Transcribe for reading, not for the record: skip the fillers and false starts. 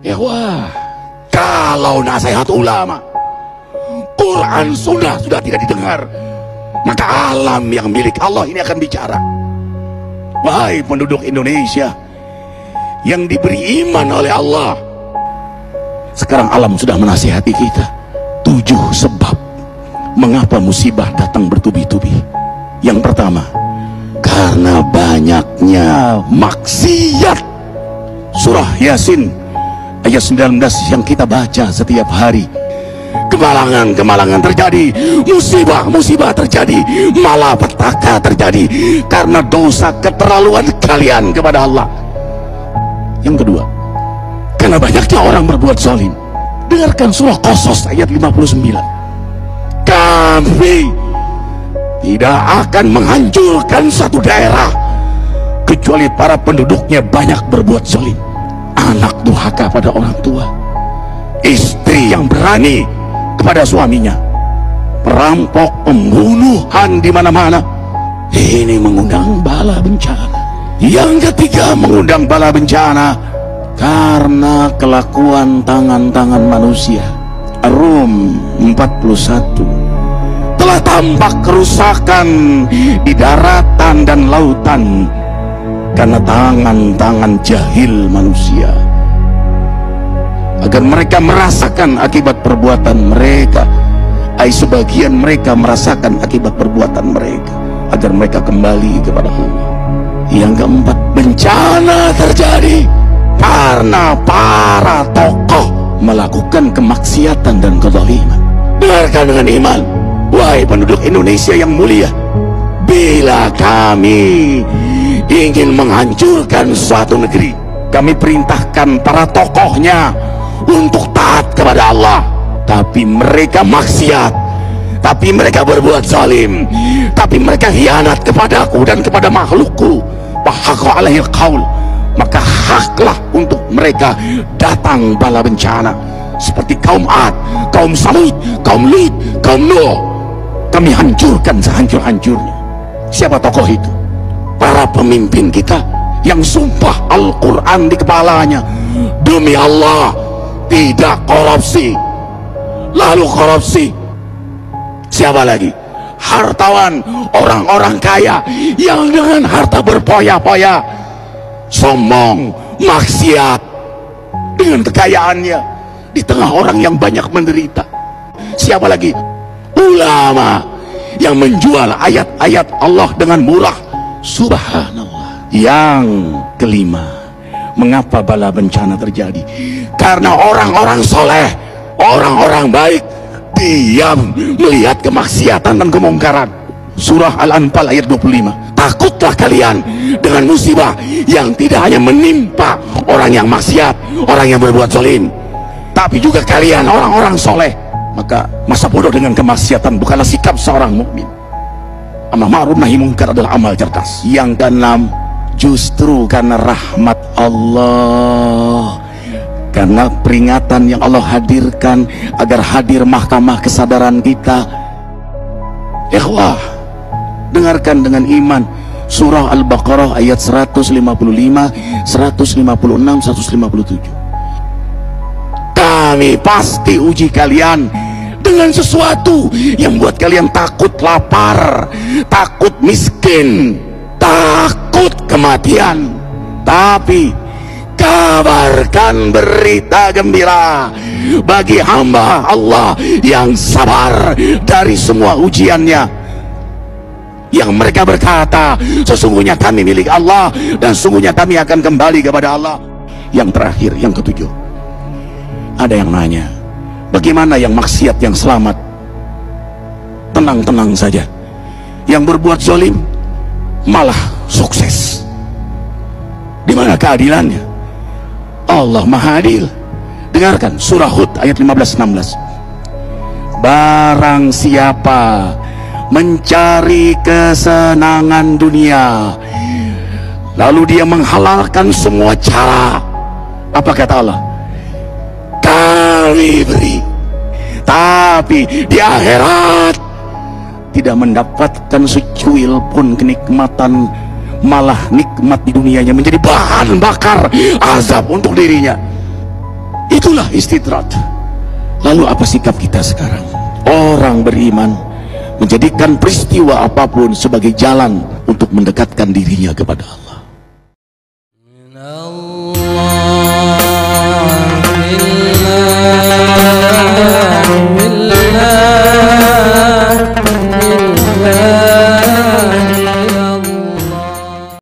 Ya wah, kalau nasihat ulama, Quran sudah tidak didengar, maka alam yang milik Allah ini akan bicara. Wahai penduduk Indonesia yang diberi iman oleh Allah, sekarang alam sudah menasihati kita 7 sebab mengapa musibah datang bertubi-tubi. Yang pertama, karena banyaknya maksiat. Surah Yasin ayat 19 yang kita baca setiap hari. Kemalangan terjadi, musibah terjadi, malapetaka terjadi karena dosa keterlaluan kalian kepada Allah. Yang kedua, karena banyaknya orang berbuat zalim. Dengarkan surah Qasas ayat 59. Kami tidak akan menghancurkan satu daerah kecuali para penduduknya banyak berbuat zalim. Anak durhaka pada orang tua, istri yang berani kepada suaminya, perampok, pembunuhan di mana-mana. Ini mengundang bala bencana. Yang ketiga, mengundang bala bencana karena kelakuan tangan-tangan manusia. Rum 41. Telah tampak kerusakan di daratan dan lautan karena tangan-tangan jahil manusia, agar mereka merasakan akibat perbuatan mereka. Sebagian mereka merasakan akibat perbuatan mereka, agar mereka kembali kepada Allah. Yang keempat, bencana terjadi karena para tokoh melakukan kemaksiatan dan kezaliman. Dengarkan dengan iman, wahai penduduk Indonesia yang mulia, bila kami ingin menghancurkan suatu negeri, kami perintahkan para tokohnya untuk taat kepada Allah, tapi mereka maksiat, tapi mereka berbuat zalim, tapi mereka khianat kepadaku dan kepada makhlukku. Fahaqa alaihil qaul, maka haklah untuk mereka datang bala bencana seperti kaum Ad, kaum Samud, kaum Lut, kaum Nuh. Kami hancurkan sehancur-hancurnya. Siapa tokoh itu? Para pemimpin kita yang sumpah Al-Quran di kepalanya, demi Allah tidak korupsi. Lalu korupsi. Siapa lagi? Hartawan, orang-orang kaya yang dengan harta berpoya-poya, sombong, maksiat dengan kekayaannya di tengah orang yang banyak menderita. Siapa lagi? Ulama yang menjual ayat-ayat Allah dengan murah. Subhanallah. Yang kelima, mengapa bala bencana terjadi? Karena orang-orang soleh, orang-orang baik diam melihat kemaksiatan dan kemungkaran. Surah Al-Anfal ayat 25. Takutlah kalian dengan musibah yang tidak hanya menimpa orang yang maksiat, orang yang berbuat zalim, tapi juga kalian orang-orang soleh. Maka masa bodoh dengan kemaksiatan bukanlah sikap seorang mukmin. Amar ma'ruf nahi munkar adalah amal cerdas. Yang keenam, justru karena rahmat Allah, karena peringatan yang Allah hadirkan agar hadir mahkamah kesadaran kita. Ikhwah, dengarkan dengan iman surah Al-Baqarah ayat 155, 156, 157. Kami pasti uji kalian dengan sesuatu yang buat kalian takut lapar, takut miskin, takut kematian. Tapi kabarkan berita gembira bagi hamba Allah yang sabar dari semua ujiannya, yang mereka berkata, sesungguhnya kami milik Allah dan sesungguhnya kami akan kembali kepada Allah. Yang terakhir, yang ketujuh, ada yang nanya, bagaimana yang maksiat yang selamat? Tenang-tenang saja. Yang berbuat zalim malah sukses. Di mana keadilannya? Allah Maha Adil. Dengarkan surah Hud ayat 15-16. Barang siapa mencari kesenangan dunia, lalu dia menghalalkan semua cara, apa kata Allah? Kami beri, tapi di akhirat tidak mendapatkan secuil pun kenikmatan, malah nikmat di dunianya menjadi bahan bakar azab untuk dirinya. Itulah istidrat. Lalu apa sikap kita sekarang? Orang beriman menjadikan peristiwa apapun sebagai jalan untuk mendekatkan dirinya kepada Allah.